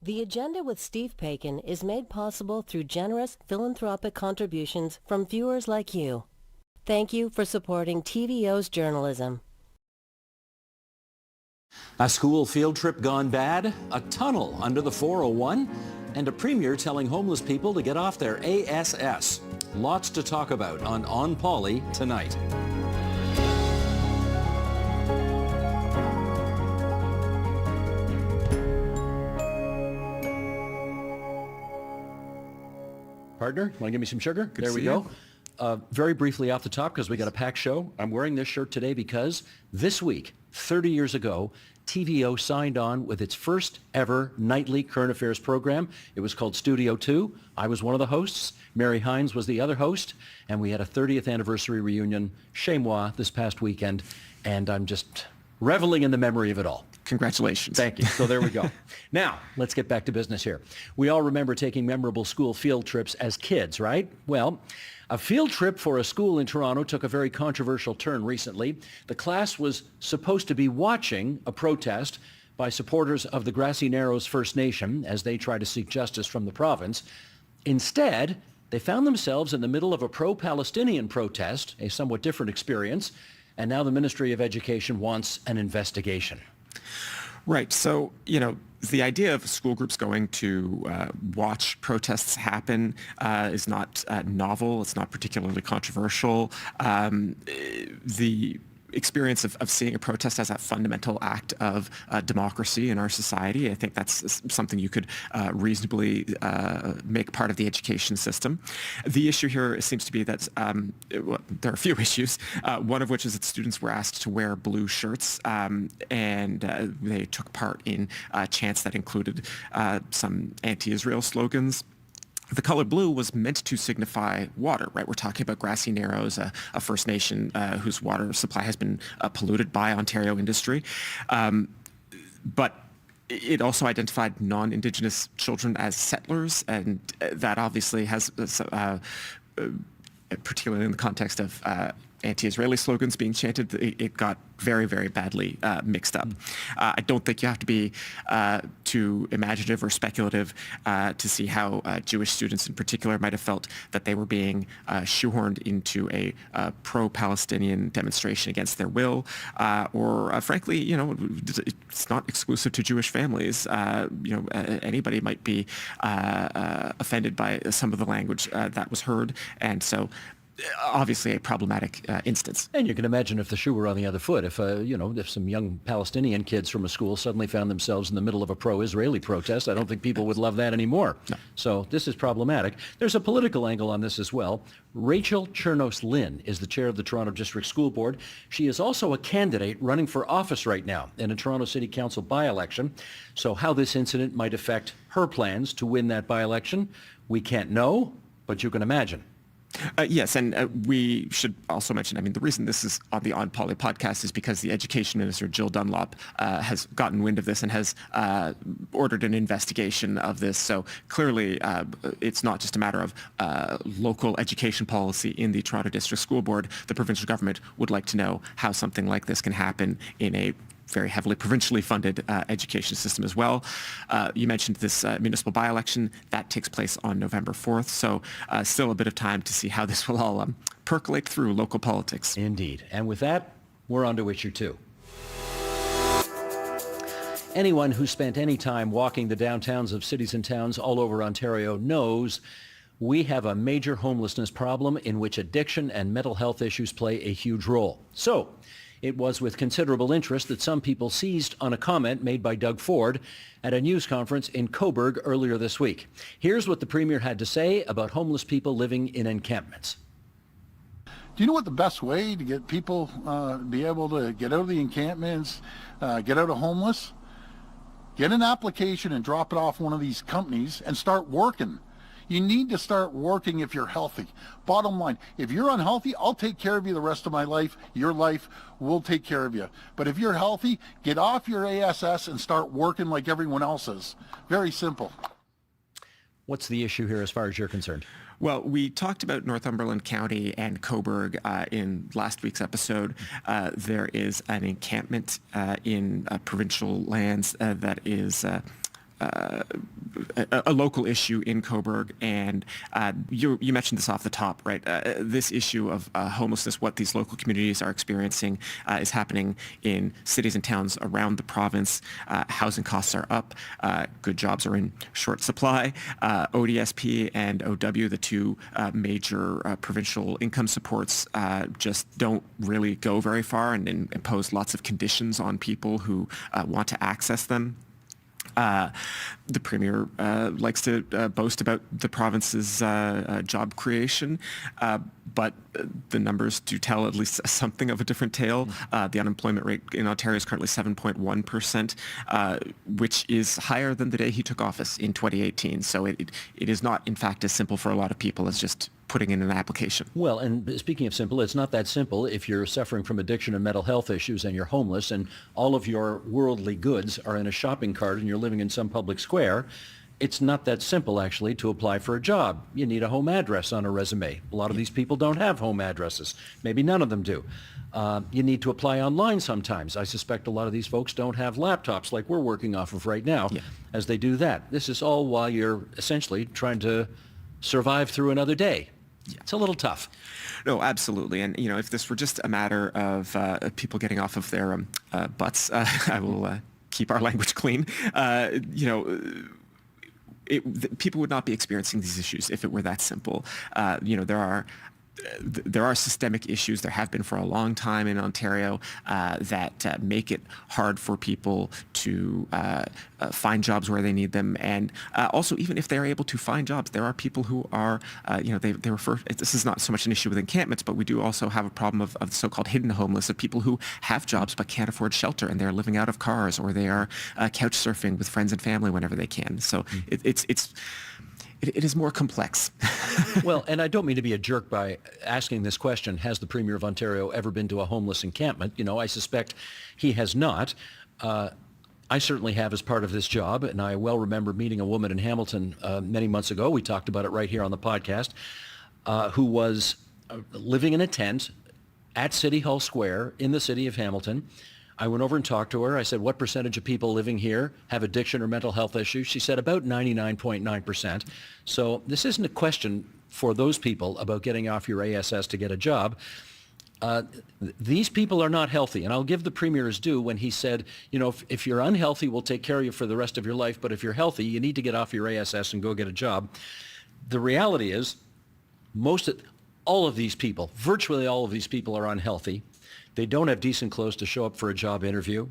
The Agenda with Steve Paikin is made possible through generous philanthropic contributions from viewers like you. Thank you for supporting TVO's journalism. A school field trip gone bad, a tunnel under the 401, and a premier telling homeless people to get off their ASS. Lots to talk about on onpoli tonight. Partner, want to give me some sugar? Good there to we see go. you. Very briefly off the top, because we got a packed show, I'm wearing this shirt today because this week, 30 years ago, TVO signed on with its first ever nightly current affairs program. It was called Studio 2. I was one of the hosts. Mary Hines was the other host. And we had a 30th anniversary reunion, chez moi, this past weekend. And I'm just reveling in the memory of it all. Congratulations. Thank you. So there we go. Now, let's get back to business here. We all remember taking memorable school field trips as kids, right? Well, a field trip for a school in Toronto took a very controversial turn recently. The class was supposed to be watching a protest by supporters of the Grassy Narrows First Nation as they try to seek justice from the province. Instead, they found themselves in the middle of a pro-Palestinian protest, a somewhat different experience, and now the Ministry of Education wants an investigation. Right. So, the idea of school groups going to watch protests happen is not novel. It's not particularly controversial. The experience of seeing a protest as a fundamental act of democracy in our society, I think that's something you could reasonably make part of the education system. The issue here seems to be that there are a few issues, one of which is that students were asked to wear blue shirts and they took part in chants that included some anti-Israel slogans. The color blue was meant to signify water, right? We're talking about Grassy Narrows, a First Nation whose water supply has been polluted by Ontario industry. But it also identified non-Indigenous children as settlers, and that obviously has, particularly in the context of anti-Israeli slogans being chanted, it got very, very badly mixed up. I don't think you have to be too imaginative or speculative to see how Jewish students in particular might have felt that they were being shoehorned into a pro-Palestinian demonstration against their will, or frankly, it's not exclusive to Jewish families. Anybody might be offended by some of the language that was heard, and so obviously a problematic instance. And you can imagine if the shoe were on the other foot, if some young Palestinian kids from a school suddenly found themselves in the middle of a pro-Israeli protest, I don't think people would love that anymore. No. So this is problematic. There's a political angle on this as well. Rachel Chernos-Lynn is the chair of the Toronto District School Board. She is also a candidate running for office right now in a Toronto City Council by-election. So how this incident might affect her plans to win that by-election, we can't know, but you can imagine. Yes, and we should also mention, the reason this is on the On Poly podcast is because the Education Minister, Jill Dunlop, has gotten wind of this and has ordered an investigation of this. So clearly, it's not just a matter of local education policy in the Toronto District School Board. The provincial government would like to know how something like this can happen in a very heavily provincially funded education system as well. You mentioned this municipal by-election. That takes place on November 4th, so still a bit of time to see how this will all percolate through local politics. Indeed. And with that, we're on to issue 2. Anyone who spent any time walking the downtowns of cities and towns all over Ontario knows we have a major homelessness problem in which addiction and mental health issues play a huge role. So, it was with considerable interest that some people seized on a comment made by Doug Ford at a news conference in Cobourg earlier this week. Here's what the Premier had to say about homeless people living in encampments. Do you know what the best way to get people be able to get out of the encampments, get out of homeless? Get an application and drop it off one of these companies and start working. You need to start working if you're healthy. Bottom line, if you're unhealthy, I'll take care of you the rest of my life. Your life will take care of you. But if you're healthy, get off your ASS and start working like everyone else is. Very simple. What's the issue here as far as you're concerned? Well, we talked about Northumberland County and Cobourg in last week's episode. There is an encampment in provincial lands that is a local issue in Cobourg, and you mentioned this off the top, right? This issue of homelessness, what these local communities are experiencing, is happening in cities and towns around the province. Housing costs are up. Good jobs are in short supply. ODSP and OW, the two major provincial income supports, just don't really go very far and impose lots of conditions on people who want to access them. The Premier likes to boast about the province's job creation, but the numbers do tell at least something of a different tale. The unemployment rate in Ontario is currently 7.1%, which is higher than the day he took office in 2018. So it is not, in fact, as simple for a lot of people as just putting in an application. Well, and speaking of simple, it's not that simple if you're suffering from addiction and mental health issues and you're homeless and all of your worldly goods are in a shopping cart and you're living in some public square. It's not that simple, actually, to apply for a job. You need a home address on a resume. A lot of these people don't have home addresses. Maybe none of them do. You need to apply online sometimes. I suspect a lot of these folks don't have laptops like we're working off of right now as they do that. This is all while you're essentially trying to survive through another day. It's a little tough. No, absolutely. And, if this were just a matter of people getting off of their butts, I will keep our language clean. People would not be experiencing these issues if it were that simple. There are systemic issues, there have been for a long time in Ontario, that make it hard for people to find jobs where they need them. And also, even if they're able to find jobs, there are people who are, they refer, this is not so much an issue with encampments, but we do also have a problem of the so-called hidden homeless, of people who have jobs but can't afford shelter, and they're living out of cars, or they are couch surfing with friends and family whenever they can. So it is more complex. Well, and I don't mean to be a jerk by asking this question. Has the Premier of Ontario ever been to a homeless encampment? I suspect he has not. I certainly have as part of this job, and I well remember meeting a woman in Hamilton many months ago. We talked about it right here on the podcast, who was living in a tent at City Hall Square in the city of Hamilton. I went over and talked to her. I said, what percentage of people living here have addiction or mental health issues? She said about 99.9%. So this isn't a question for those people about getting off your ASS to get a job. These people are not healthy. And I'll give the Premier his due when he said, if you're unhealthy, we'll take care of you for the rest of your life. But if you're healthy, you need to get off your ASS and go get a job. The reality is all of these people, virtually all of these people are unhealthy. They don't have decent clothes to show up for a job interview.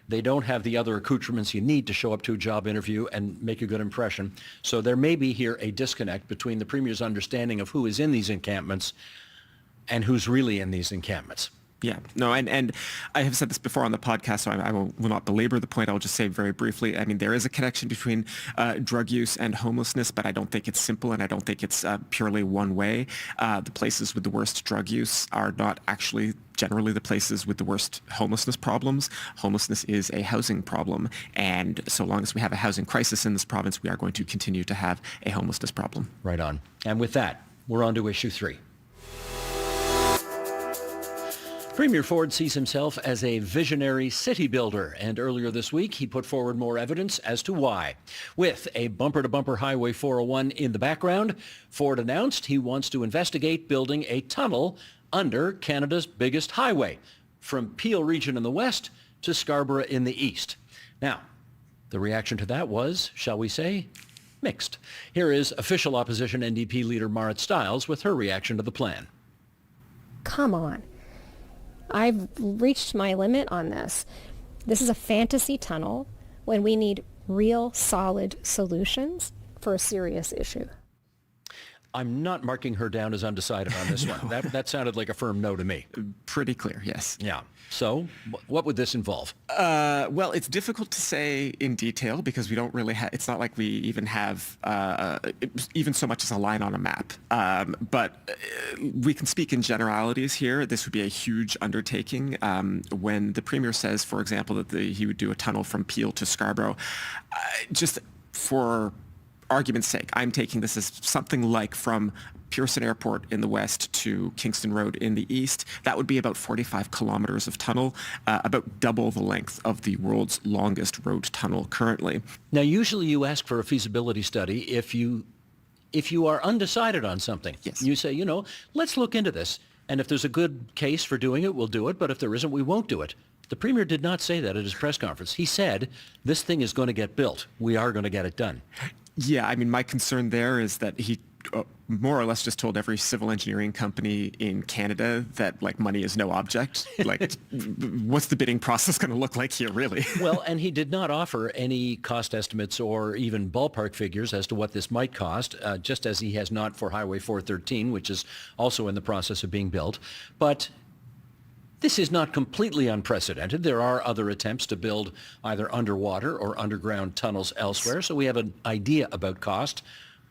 They don't have the other accoutrements you need to show up to a job interview and make a good impression. So there may be here a disconnect between the Premier's understanding of who is in these encampments and who's really in these encampments. Yeah, no, and I have said this before on the podcast, so I will not belabor the point. I'll just say very briefly, I mean, there is a connection between drug use and homelessness, but I don't think it's simple, and I don't think it's purely one way. The places with the worst drug use are not actually generally the places with the worst homelessness problems. Homelessness is a housing problem, and so long as we have a housing crisis in this province, we are going to continue to have a homelessness problem. Right on. And with that, we're on to issue 3. Premier Ford sees himself as a visionary city builder, and earlier this week he put forward more evidence as to why. With a bumper-to-bumper Highway 401 in the background, Ford announced he wants to investigate building a tunnel under Canada's biggest highway, from Peel Region in the west to Scarborough in the east. Now, the reaction to that was, shall we say, mixed. Here is official opposition NDP leader Marit Stiles with her reaction to the plan. Come on. I've reached my limit on this. This is a fantasy tunnel when we need real, solid solutions for a serious issue. I'm not marking her down as undecided on this one. That sounded like a firm no to me. Pretty clear, yes. Yeah. So what would this involve? Well, it's difficult to say in detail because we don't really have, it's not like we even have even so much as a line on a map. But we can speak in generalities here. This would be a huge undertaking. When the Premier says, for example, that he would do a tunnel from Peel to Scarborough, just for argument's sake, I'm taking this as something like from Pearson Airport in the west to Kingston Road in the east. That would be about 45 kilometers of tunnel, about double the length of the world's longest road tunnel currently. Now, usually you ask for a feasibility study if you are undecided on something. Yes. You say, let's look into this. And if there's a good case for doing it, we'll do it. But if there isn't, we won't do it. The Premier did not say that at his press conference. He said, this thing is going to get built. We are going to get it done. Yeah, I mean, my concern there is that he more or less just told every civil engineering company in Canada that, like, money is no object. Like, what's the bidding process going to look like here, really? Well, and he did not offer any cost estimates or even ballpark figures as to what this might cost, just as he has not for Highway 413, which is also in the process of being built. But this is not completely unprecedented. There are other attempts to build either underwater or underground tunnels elsewhere, so we have an idea about cost.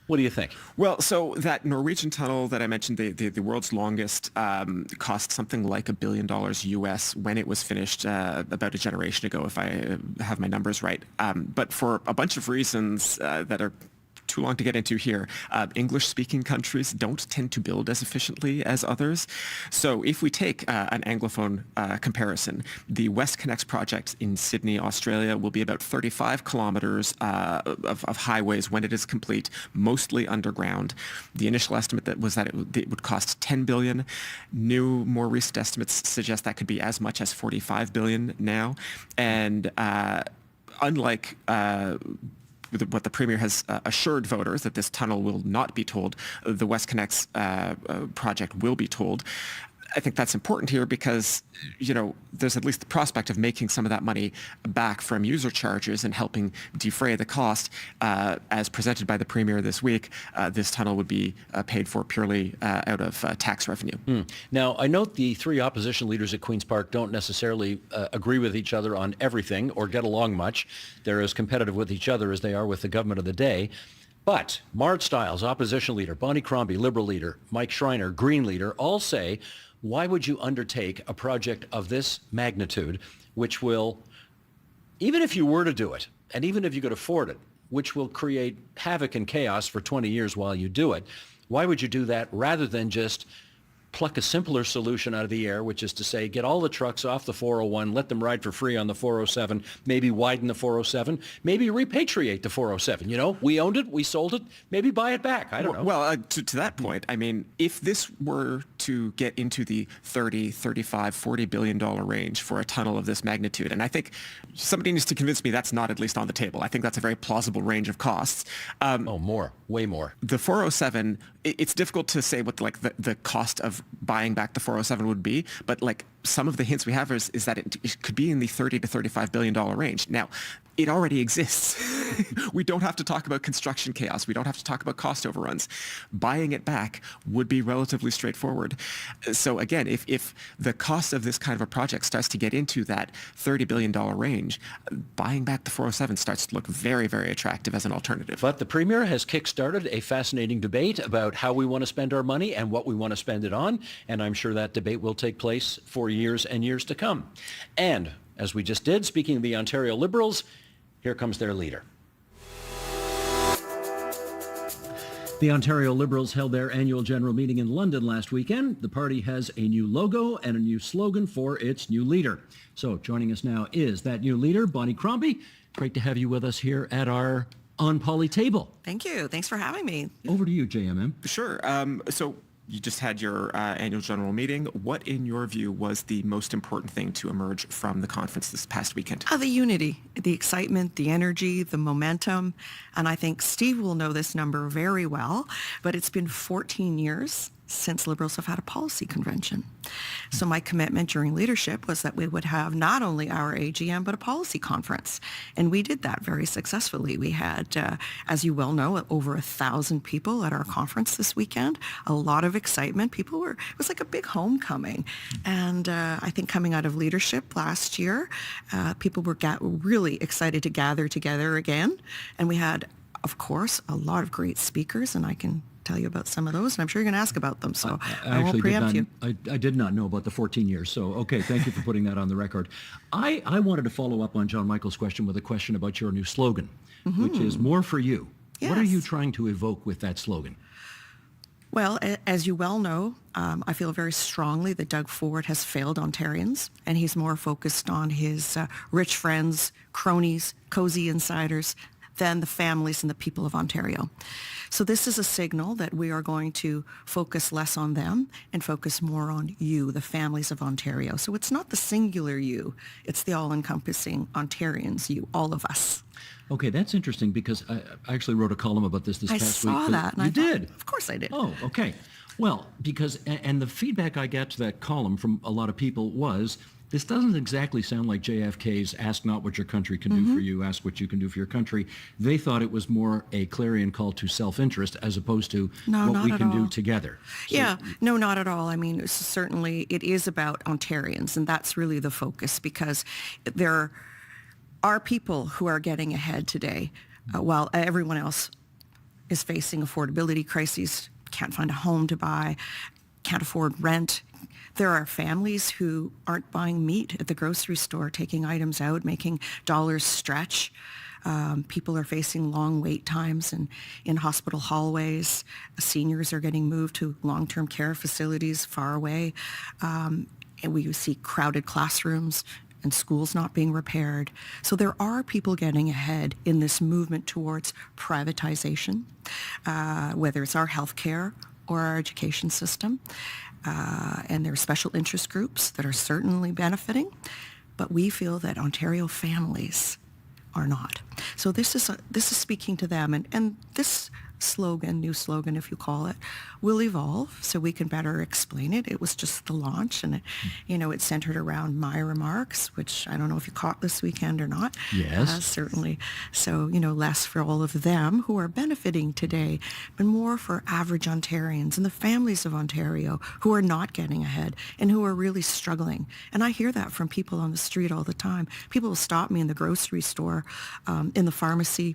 What do you think? Well, so that Norwegian tunnel that I mentioned, the world's longest, cost something like $1 billion US when it was finished about a generation ago, if I have my numbers right. But for a bunch of reasons that are too long to get into here, English-speaking countries don't tend to build as efficiently as others. So if we take an Anglophone comparison, the WestConnex project in Sydney, Australia will be about 35 kilometers of highways when it is complete, mostly underground. The initial estimate was that it would cost $10 billion. New, more recent estimates suggest that could be as much as $45 billion now. And unlike what the Premier has assured voters, that this tunnel will not be tolled, the WestConnex project will be tolled. I think that's important here because, there's at least the prospect of making some of that money back from user charges and helping defray the cost. As presented by the Premier this week, this tunnel would be paid for purely out of tax revenue. Now, I note the three opposition leaders at Queen's Park don't necessarily agree with each other on everything or get along much. They're as competitive with each other as they are with the government of the day. But Mard Stiles, opposition leader, Bonnie Crombie, Liberal leader, Mike Schreiner, Green leader, all say, why would you undertake a project of this magnitude, which will, even if you were to do it, and even if you could afford it, which will create havoc and chaos for 20 years while you do it, why would you do that rather than just pluck a simpler solution out of the air, which is to say, get all the trucks off the 401, let them ride for free on the 407, maybe widen the 407, maybe repatriate the 407. We owned it, we sold it, maybe buy it back. I don't know. Well, to that point, I mean, if this were to get into the 30, 35, $40 billion range for a tunnel of this magnitude, and I think somebody needs to convince me that's not at least on the table. I think that's a very plausible range of costs. More, way more. The 407, it's difficult to say what the cost of buying back the 407 would be, but some of the hints we have is that it could be in the $30 to $35 billion range. Now, it already exists. We don't have to talk about construction chaos. We don't have to talk about cost overruns. Buying it back would be relatively straightforward. So again, if the cost of this kind of a project starts to get into that $30 billion range, buying back the 407 starts to look very, very attractive as an alternative. But the Premier has kickstarted a fascinating debate about how we want to spend our money and what we want to spend it on, and I'm sure that debate will take place for years and years to come. And as we just did, speaking of the Ontario Liberals, here comes their leader. The Ontario Liberals held their annual general meeting in London last weekend. The party has a new logo and a new slogan for its new leader. So joining us now is that new leader, Bonnie Crombie. Great to have you with us here at our onpoli table. Thank you. Thanks for having me. Over to you, JMM. Sure. So you just had your annual general meeting. What, in your view, was the most important thing to emerge from the conference this past weekend? The unity, the excitement, the energy, the momentum. And I think Steve will know this number very well, but it's been 14 years since Liberals have had a policy convention. So my commitment during leadership was that we would have not only our AGM, but a policy conference. And we did that very successfully. We had, as you well know, over 1,000 people at our conference this weekend. A lot of excitement. It was like a big homecoming. And I think coming out of leadership last year, people were really excited to gather together again. And we had, of course, a lot of great speakers, and I can tell you about some of those, and I'm sure you're going to ask about them, so I won't preempt you. I did not know about the 14 years, so okay, thank you for putting that on the record. I wanted to follow up on John Michael's question with a question about your new slogan, which is more for you. Yes. What are you trying to evoke with that slogan? Well, as you well know, I feel very strongly that Doug Ford has failed Ontarians, and he's more focused on his rich friends, cronies, cozy insiders, than the families and the people of Ontario. So this is a signal that we are going to focus less on them and focus more on you, the families of Ontario. So it's not the singular you, it's the all-encompassing Ontarians, you, all of us. Okay, that's interesting because I actually wrote a column about this past week. I saw that. And You I thought, did? Of course I did. Oh, okay. Well, because, and the feedback I got to that column from a lot of people was, this doesn't exactly sound like JFK's ask not what your country can do for you, ask what you can do for your country. They thought it was more a clarion call to self-interest as opposed to what we can do together. So, Yeah, no, not at all. I mean, certainly it is about Ontarians, and that's really the focus, because there are people who are getting ahead today while everyone else is facing affordability crises, can't find a home to buy, can't afford rent. There are families who aren't buying meat at the grocery store, taking items out, making dollars stretch. People are facing long wait times in hospital hallways. Seniors are getting moved to long-term care facilities far away. And we see crowded classrooms and schools not being repaired. So there are people getting ahead in this movement towards privatization, whether it's our healthcare or our education system. And there are special interest groups that are certainly benefiting, but we feel that Ontario families are not. So this is speaking to them, and this slogan, new slogan if you call it, will evolve so we can better explain it. It was just the launch, and it's centered around my remarks, which I don't know if you caught this weekend or not. Yes. Certainly. So, less for all of them who are benefiting today, but more for average Ontarians and the families of Ontario who are not getting ahead and who are really struggling. And I hear that from people on the street all the time. People will stop me in the grocery store, in the pharmacy,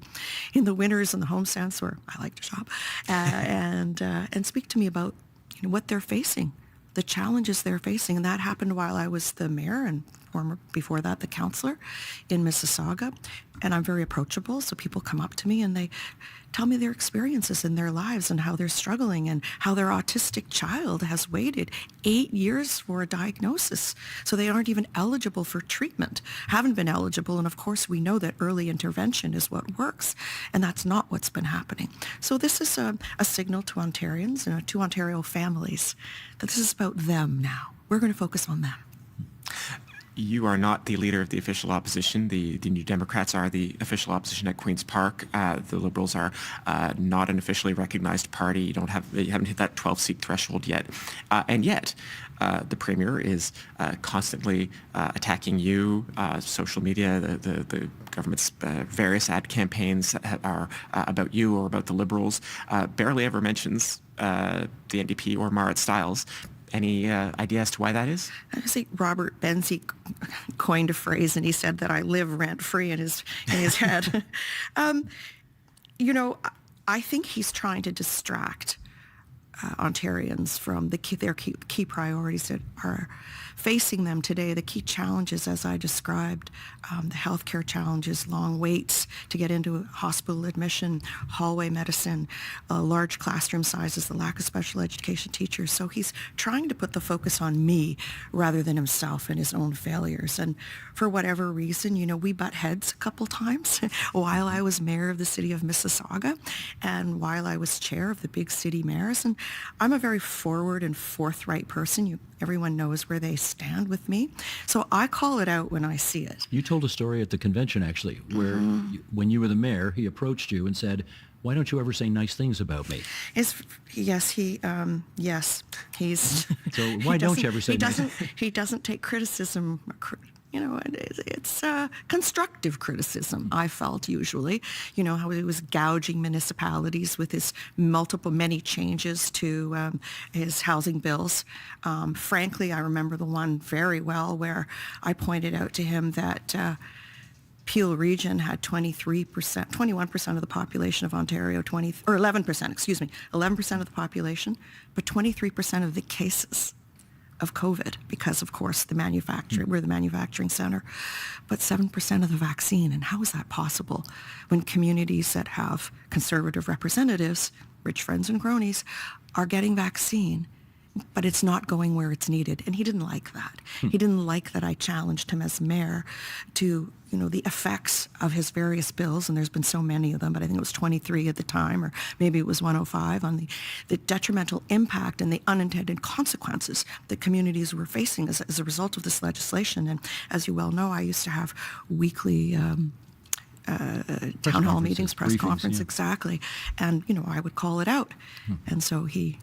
in the Winners and the home sense where I like to shop, and speak to me about what they're facing, the challenges they're facing. And that happened while I was the mayor and before that the councillor in Mississauga. And I'm very approachable, so people come up to me and they tell me their experiences in their lives and how they're struggling and how their autistic child has waited 8 years for a diagnosis. So they aren't even eligible for treatment, haven't been eligible. And of course, we know that early intervention is what works, and that's not what's been happening. So this is a signal to Ontarians and to Ontario families that this is about them now. We're going to focus on them. You are not the leader of the official opposition. The New Democrats are the official opposition at Queen's Park. The Liberals are not an officially recognized party. You haven't hit that 12-seat threshold yet. And yet, the Premier is constantly attacking you. Social media, the government's various ad campaigns are about you or about the Liberals. Barely ever mentions the NDP or Marit Stiles. Any idea as to why that is? I think Robert Benzie coined a phrase, and he said that I live rent-free in his head. I think he's trying to distract Ontarians from their key priorities that are facing them today, the key challenges as I described, the healthcare challenges, long waits to get into hospital admission, hallway medicine, large classroom sizes, the lack of special education teachers. So he's trying to put the focus on me rather than himself and his own failures. And for whatever reason, we butt heads a couple times while I was mayor of the city of Mississauga and while I was chair of the big city mayors. And I'm a very forward and forthright person. Everyone knows where they stand with me. So I call it out when I see it. You told a story at the convention, actually, where when you were the mayor, he approached you and said, why don't you ever say nice things about me? Yes, he's... So why don't you ever say nice things? He doesn't take criticism. It's constructive criticism, I felt, usually. How he was gouging municipalities with his many changes to his housing bills. Frankly, I remember the one very well where I pointed out to him that Peel Region had 21% of the population of Ontario, 11% of the population, but 23% of the cases of COVID, because of course we're the manufacturing center, but 7% of the vaccine. And how is that possible when communities that have conservative representatives, rich friends and cronies, are getting vaccine, but it's not going where it's needed. And he didn't like that. He didn't like that I challenged him as mayor to, the effects of his various bills, and there's been so many of them, but I think it was 23 at the time, or maybe it was 105, on the detrimental impact and the unintended consequences that communities were facing as a result of this legislation. And as you well know, I used to have weekly town hall meetings, press briefings, conference, yeah. exactly. And, I would call it out. And so he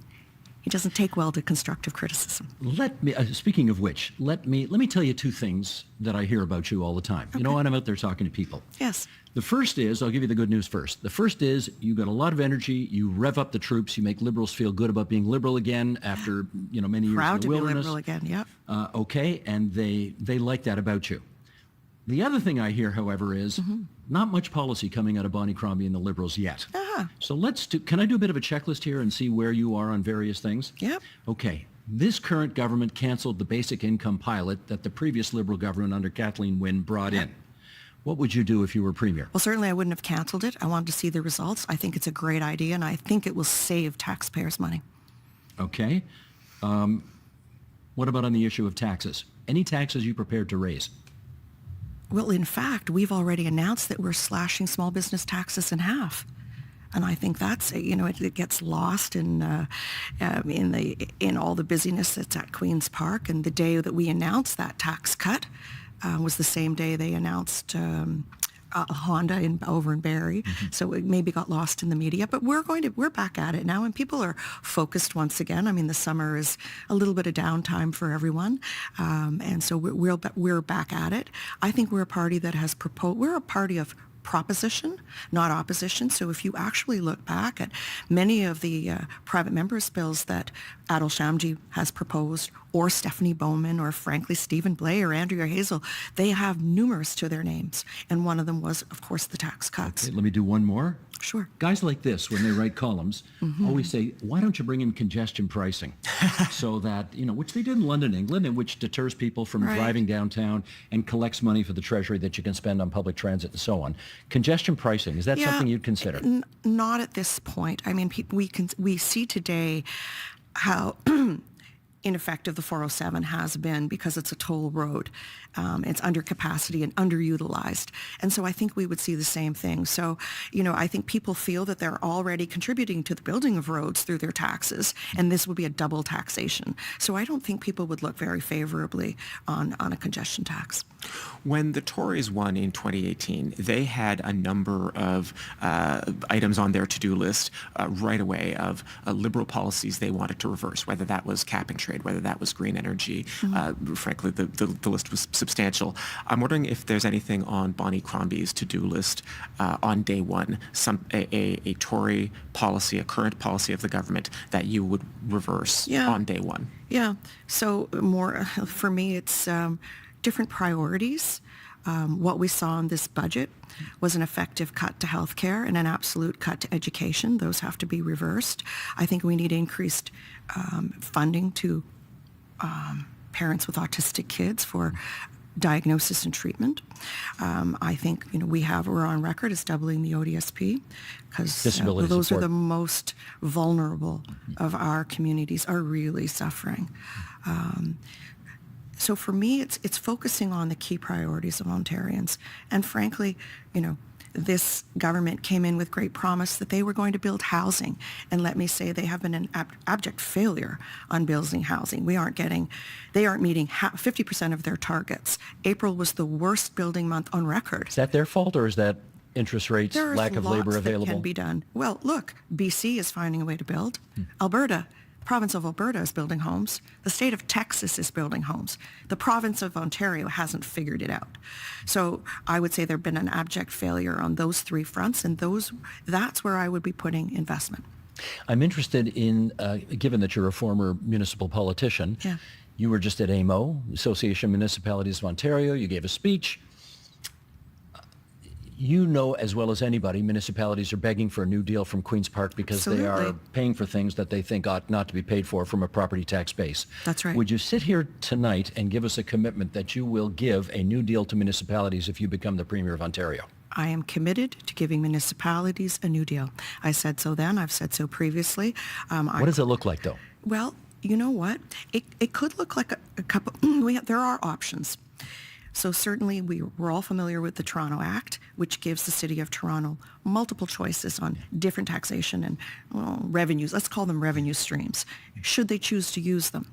doesn't take well to constructive criticism. Let me, speaking of which, let me tell you two things that I hear about you all the time. You know what? I'm out there talking to people. Yes. The first is, I'll give you the good news first. The first is you got a lot of energy. You rev up the troops. You make liberals feel good about being liberal again after, many years Proud in the to wilderness. be liberal again, yep. Okay, and they like that about you. The other thing I hear, however, is not much policy coming out of Bonnie Crombie and the Liberals yet. Uh-huh. So can I do a bit of a checklist here and see where you are on various things? Yep. Okay. This current government canceled the basic income pilot that the previous Liberal government under Kathleen Wynne brought in. What would you do if you were Premier? Well, certainly I wouldn't have canceled it. I wanted to see the results. I think it's a great idea, and I think it will save taxpayers money. Okay. What about on the issue of taxes? Any taxes you prepared to raise? Well, in fact, we've already announced that we're slashing small business taxes in half. And I think that's, it gets lost in all the busyness that's at Queen's Park. And the day that we announced that tax cut was the same day they announced Honda over in Barrie. So it maybe got lost in the media, but we're back at it now, and people are focused once again. I mean, the summer is a little bit of downtime for everyone, and so we're back at it. I think we're a party that has proposed. We're a party of proposition, not opposition. So if you actually look back at many of the private members' bills that Adil Shamji has proposed, or Stephanie Bowman, or frankly Stephen Blay or Andrea Hazel, they have numerous to their names. And one of them was, of course, the tax cuts. Okay, let me do one more. Sure. Guys like this, when they write columns, always say, why don't you bring in congestion pricing? So that, which they did in London, England, and which deters people from driving downtown and collects money for the Treasury that you can spend on public transit and so on. Congestion pricing, is that something you'd consider? Not at this point. I mean, we see today how ineffective the 407 has been because it's a toll road. It's under capacity and underutilized. And so I think we would see the same thing. So, I think people feel that they're already contributing to the building of roads through their taxes, and this would be a double taxation. So I don't think people would look very favorably on a congestion tax. When the Tories won in 2018, they had a number of items on their to-do list right away of liberal policies they wanted to reverse, whether that was cap and trade, whether that was green energy. Frankly, the list was substantial. I'm wondering if there's anything on Bonnie Crombie's to-do list on day one, a Tory policy, a current policy of the government that you would reverse on day one. Yeah. So more for me, it's different priorities. What we saw in this budget was an effective cut to healthcare and an absolute cut to education. Those have to be reversed. I think we need increased funding to parents with autistic kids for diagnosis and treatment. I think we're on record as doubling the ODSP because those are the most vulnerable of our communities are really suffering. So for me, it's focusing on the key priorities of Ontarians. And frankly, this government came in with great promise that they were going to build housing. And let me say they have been an abject failure on building housing. They aren't meeting 50% of their targets. April was the worst building month on record. Is that their fault, or is that interest rates, lack of labor available? That can be done. Well, look, BC is finding a way to build. Alberta, the province of Alberta is building homes. The state of Texas is building homes. The province of Ontario hasn't figured it out. So I would say there's been an abject failure on those three fronts, and that's where I would be putting investment. I'm interested in, given that you're a former municipal politician, you were just at AMO, Association of Municipalities of Ontario, you gave a speech. You know as well as anybody, municipalities are begging for a new deal from Queen's Park because they are paying for things that they think ought not to be paid for from a property tax base. That's right. Would you sit here tonight and give us a commitment that you will give a new deal to municipalities if you become the Premier of Ontario? I am committed to giving municipalities a new deal. I said so then. I've said so previously. What does it look like, though? Well, you know what? It could look like a couple. There are options. So certainly we're all familiar with the Toronto Act, which gives the City of Toronto multiple choices on different taxation and revenues. Let's call them revenue streams, should they choose to use them.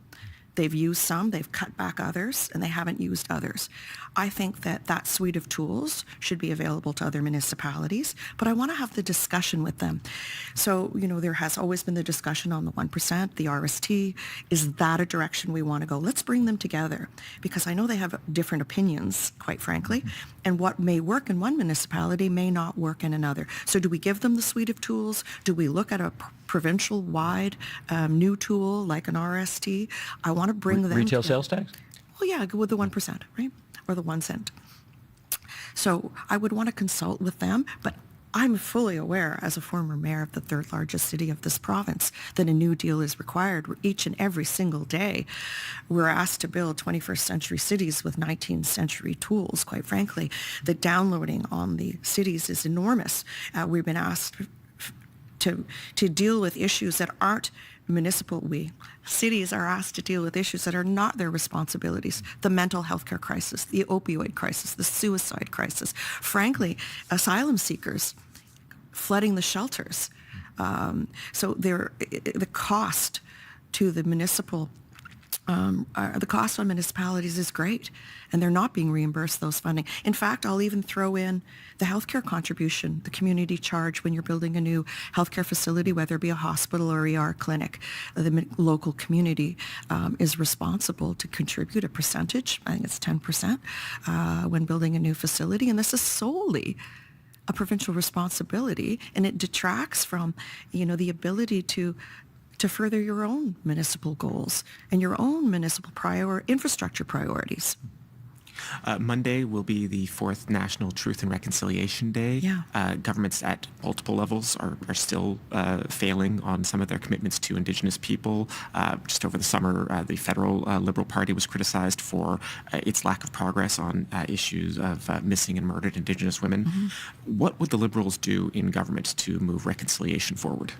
They've used some, they've cut back others, and they haven't used others. I think that suite of tools should be available to other municipalities, but I want to have the discussion with them. So, there has always been the discussion on the 1%, the RST. Is that a direction we want to go? Let's bring them together, because I know they have different opinions, quite frankly, and what may work in one municipality may not work in another. So do we give them the suite of tools? Do we look at a provincial-wide new tool like an RST? I want to bring them retail together. Sales tax? Well, yeah, with the 1%, right? Or the 1 cent. So I would want to consult with them, but I'm fully aware, as a former mayor of the third largest city of this province, that a new deal is required. Each and every single day, we're asked to build 21st century cities with 19th century tools, quite frankly. The downloading on the cities is enormous. We've been asked to deal with issues that aren't municipal. Cities are asked to deal with issues that are not their responsibilities. The mental health care crisis, the opioid crisis, the suicide crisis. Frankly, asylum seekers flooding the shelters. So the cost to the municipal the cost on municipalities is great, and they're not being reimbursed those funding. In fact, I'll even throw in the healthcare contribution, the community charge when you're building a new healthcare facility, whether it be a hospital or ER clinic. The local community is responsible to contribute a percentage, I think it's 10%, when building a new facility, and this is solely a provincial responsibility, and it detracts from, the ability to further your own municipal goals and your own municipal infrastructure priorities. Monday will be the 4th National Truth and Reconciliation Day. Yeah. Governments at multiple levels are still failing on some of their commitments to Indigenous people. Just over the summer, the federal Liberal Party was criticized for its lack of progress on issues of missing and murdered Indigenous women. Mm-hmm. What would the Liberals do in government to move reconciliation forward?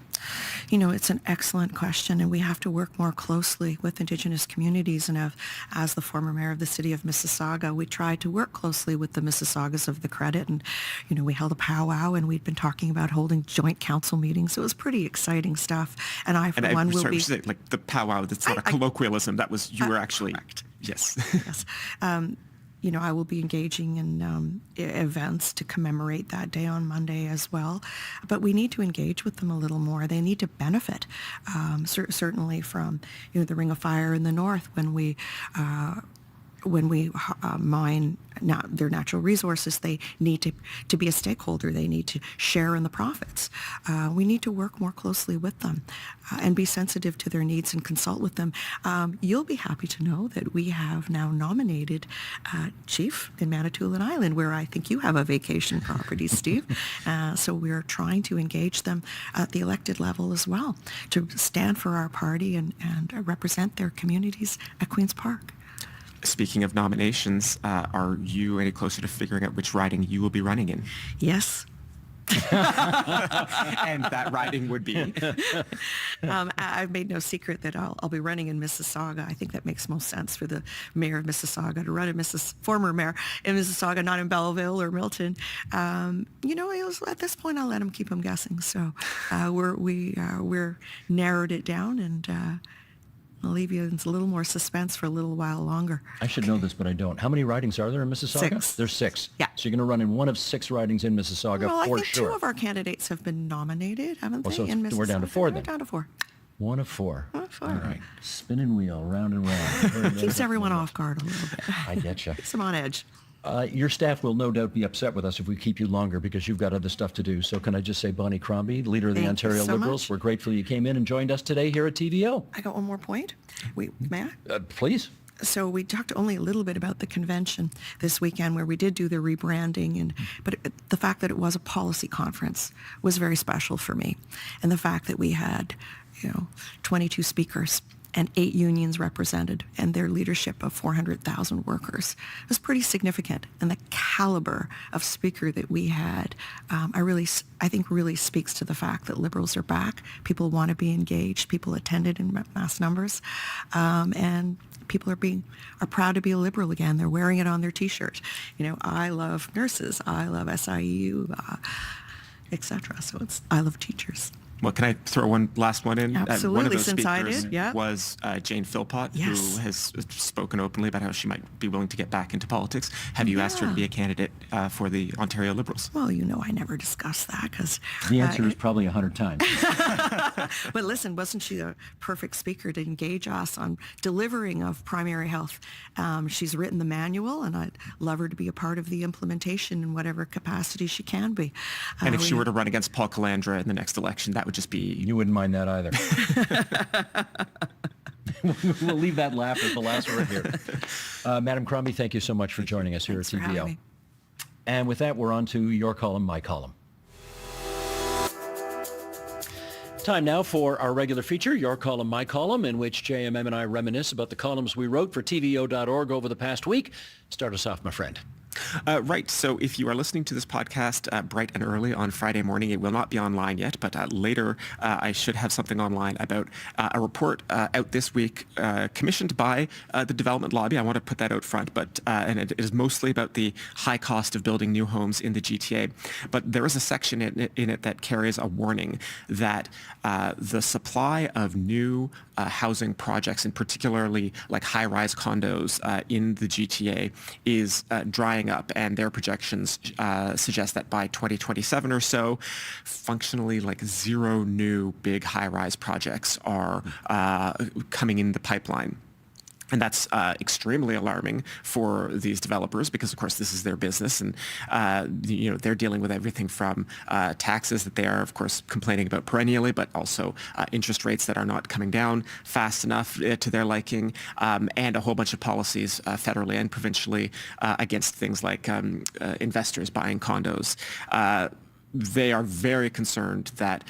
It's an excellent question, and we have to work more closely with Indigenous communities. And as the former mayor of the city of Mississauga, we tried to work closely with the Mississaugas of the Credit, and we held a powwow, and we'd been talking about holding joint council meetings. So it was pretty exciting stuff. And I, for one, will be like the powwow. That's not a colloquialism. That was you were actually correct. Yes. Yes. I will be engaging in events to commemorate that day on Monday as well. But we need to engage with them a little more. They need to benefit, certainly from the Ring of Fire in the north when we mine their natural resources. They need to be a stakeholder. They need to share in the profits. We need to work more closely with them and be sensitive to their needs and consult with them. You'll be happy to know that we have now nominated Chief in Manitoulin Island, where I think you have a vacation property, Steve. So we're trying to engage them at the elected level as well to stand for our party and represent their communities at Queen's Park. Speaking of nominations, are you any closer to figuring out which riding you will be running in? Yes. And that riding would be? I've made no secret that I'll be running in Mississauga. I think that makes most sense for the mayor of Mississauga to run in former mayor in Mississauga, not in Belleville or Milton. At this point, I'll let him keep him guessing. So we're narrowed it down, and I'll leave you in a little more suspense for a little while longer. I should know this, but I don't. How many ridings are there in Mississauga? 6. There's 6. Yeah. So you're going to run in one of 6 ridings in Mississauga Well, I for think sure. 2 of our candidates have been nominated, haven't they? So in we're down to 4 then. We're down to 4. 1 of 4. 1 of 4. All right. Spinning wheel, round and round. Keeps everyone off guard a little bit. I get you. Keeps them on edge. Your staff will no doubt be upset with us if we keep you longer because you've got other stuff to do. So can I just say, Bonnie Crombie, leader of the Thank you Ontario so Liberals, much. we're grateful you came in and joined us today here at TVO. I got one more point. May I? Please. So we talked only a little bit about the convention this weekend where we did do the rebranding, but the fact that it was a policy conference was very special for me. And the fact that we had 22 speakers and 8 unions represented, and their leadership of 400,000 workers. It was pretty significant. And the caliber of speaker that we had, I think really speaks to the fact that Liberals are back. People want to be engaged. People attended in mass numbers. And people are proud to be a Liberal again. They're wearing it on their T-shirt. I love nurses. I love SIU, etc. So I love teachers. Well, can I throw one last one in? Absolutely, one of those since I speakers did, yeah. was Jane Philpott, Yes. who has spoken openly about how she might be willing to get back into politics. Have you asked her to be a candidate for the Ontario Liberals? Well, I never discussed that because... The answer is probably 100 times. But listen, wasn't she a perfect speaker to engage us on delivering of primary health? She's written the manual, and I'd love her to be a part of the implementation in whatever capacity she can be. And if she were to run against Paul Calandra in the next election, that would just be... You wouldn't mind that either. We'll leave that laugh at the last word here. Madam Crombie, thank you so much for joining us here Thanks at for having TVO. me. And with that, we're on to your column, my column. Time now for our regular feature, Your Column, My Column, in which JMM and I reminisce about the columns we wrote for TVO.org over the past week. Start us off, my friend. Right. So if you are listening to this podcast bright and early on Friday morning, it will not be online yet, but later I should have something online about a report out this week commissioned by the development lobby. I want to put that out front, and it is mostly about the high cost of building new homes in the GTA. But there is a section in it that carries a warning that the supply of new housing projects, and particularly like high-rise condos in the GTA, is drying up, and their projections suggest that by 2027 or so, functionally like 0 new big high-rise projects are coming in the pipeline. And that's extremely alarming for these developers because, of course, this is their business, and they're dealing with everything from taxes that they are, of course, complaining about perennially, but also interest rates that are not coming down fast enough to their liking, and a whole bunch of policies federally and provincially against things like investors buying condos. They are very concerned that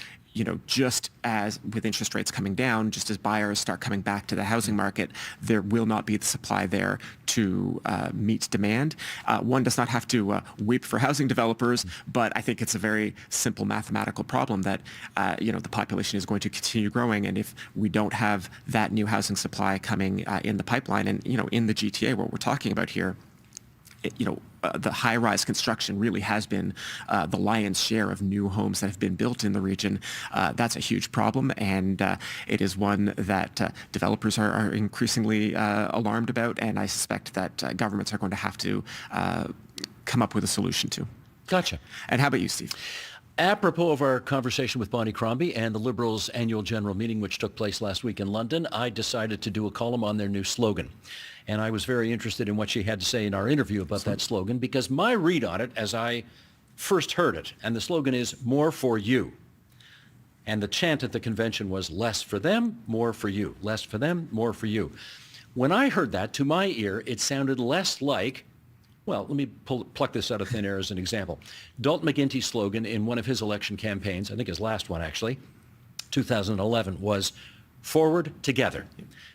just as with interest rates coming down, just as buyers start coming back to the housing market, there will not be the supply there to meet demand. One does not have to weep for housing developers, but I think it's a very simple mathematical problem that, the population is going to continue growing. And if we don't have that new housing supply coming in the pipeline, and, in the GTA, what we're talking about here, the high-rise construction really has been the lion's share of new homes that have been built in the region. That's a huge problem, and it is one that developers are increasingly alarmed about, and I suspect that governments are going to have to come up with a solution to. Gotcha. And how about you, Steve? Apropos of our conversation with Bonnie Crombie and the Liberals' annual general meeting, which took place last week in London, I decided to do a column on their new slogan. And I was very interested in what she had to say in our interview about that slogan, because my read on it as I first heard it, and the slogan is "More for You." And the chant at the convention was "Less for them, more for you. Less for them, more for you." When I heard that, to my ear, it sounded less like, well, let me pluck this out of thin air as an example. Dalton McGuinty's slogan in one of his election campaigns, I think his last one actually, 2011, was "Forward Together."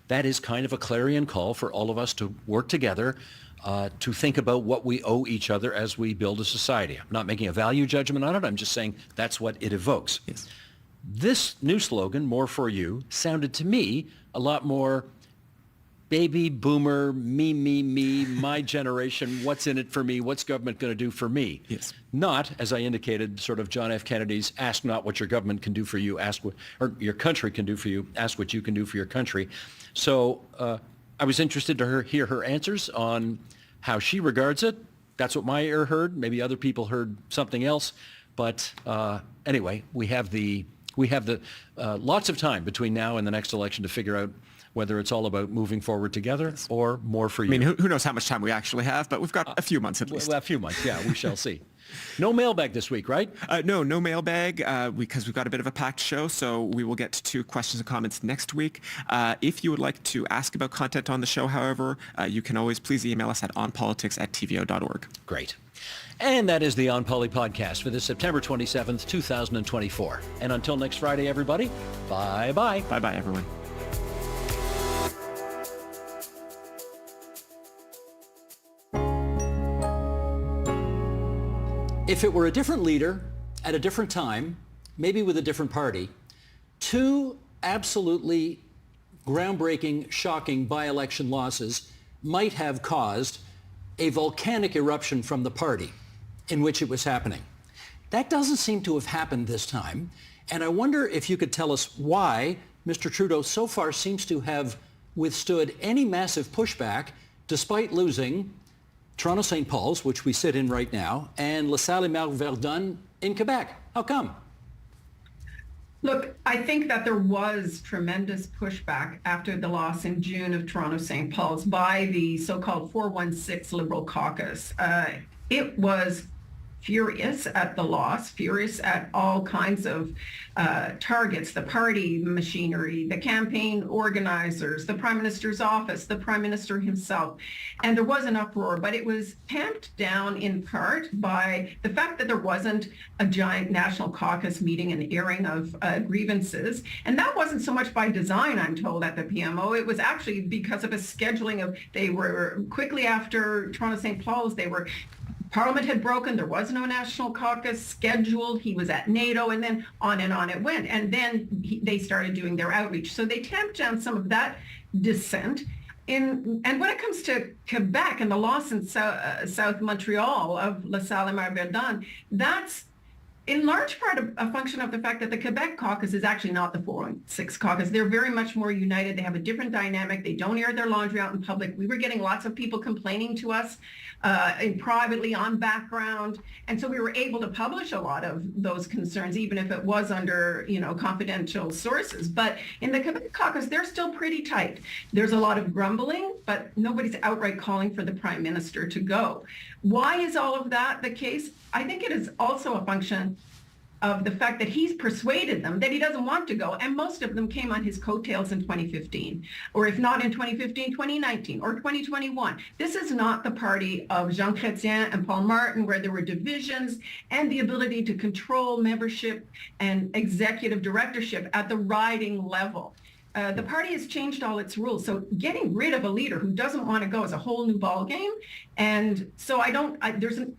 That is kind of a clarion call for all of us to work together, to think about what we owe each other as we build a society. I'm not making a value judgment on it. I'm just saying that's what it evokes. Yes. This new slogan, "More for You," sounded to me a lot more baby boomer, me, my generation, what's in it for me, what's government going to do for me? Yes. Not, as I indicated, sort of John F. Kennedy's ask not what your government can do for you, ask what, or your country can do for you, ask what you can do for your country. So I was interested to hear her answers on how she regards it. That's what my ear heard. Maybe other people heard something else. But anyway, we have the lots of time between now and the next election to figure out whether it's all about moving forward together or more for you. I mean, who knows how much time we actually have, but we've got a few months at least. Well, a few months, yeah, we shall see. No mailbag this week, right? No mailbag because we've got a bit of a packed show, so we will get to questions and comments next week. If you would like to ask about content on the show, however, you can always please email us at onpolitics@tvo.org. Great. And that is the On Poly podcast for this September 27th, 2024. And until next Friday, everybody, bye-bye. Bye-bye, everyone. If it were a different leader at a different time, maybe with a different party, two absolutely groundbreaking, shocking by-election losses might have caused a volcanic eruption from the party in which it was happening. That doesn't seem to have happened this time, and I wonder if you could tell us why Mr. Trudeau so far seems to have withstood any massive pushback despite losing Toronto St. Paul's, which we sit in right now, and La Salle-et-Verdun in Quebec. How come? Look, I think that there was tremendous pushback after the loss in June of Toronto St. Paul's by the so-called 416 Liberal caucus. It was furious at the loss, furious at all kinds of targets, the party machinery, the campaign organizers, the Prime Minister's office, the Prime Minister himself. And there was an uproar, but it was tamped down in part by the fact that there wasn't a giant national caucus meeting and airing of grievances. And that wasn't so much by design, I'm told, at the PMO. It was actually because of a scheduling of, they were quickly after Toronto St. Paul's, Parliament had broken. There was no national caucus scheduled. He was at NATO, and then on it went. And then they started doing their outreach. So they tamped down some of that dissent. And when it comes to Quebec and the loss in South Montreal of La Salle-et-Verdun, that's in large part a function of the fact that the Quebec caucus is actually not the 416 caucus. They're very much more united. They have a different dynamic. They don't air their laundry out in public. We were getting lots of people complaining to us privately on background. And so we were able to publish a lot of those concerns, even if it was under, confidential sources. But in the Quebec caucus, they're still pretty tight. There's a lot of grumbling, but nobody's outright calling for the Prime Minister to go. Why is all of that the case? I think it is also a function of the fact that he's persuaded them that he doesn't want to go. And most of them came on his coattails in 2015, or if not in 2015, 2019, or 2021. This is not the party of Jean Chrétien and Paul Martin, where there were divisions and the ability to control membership and executive directorship at the riding level. The party has changed all its rules. So getting rid of a leader who doesn't want to go is a whole new ball game. And so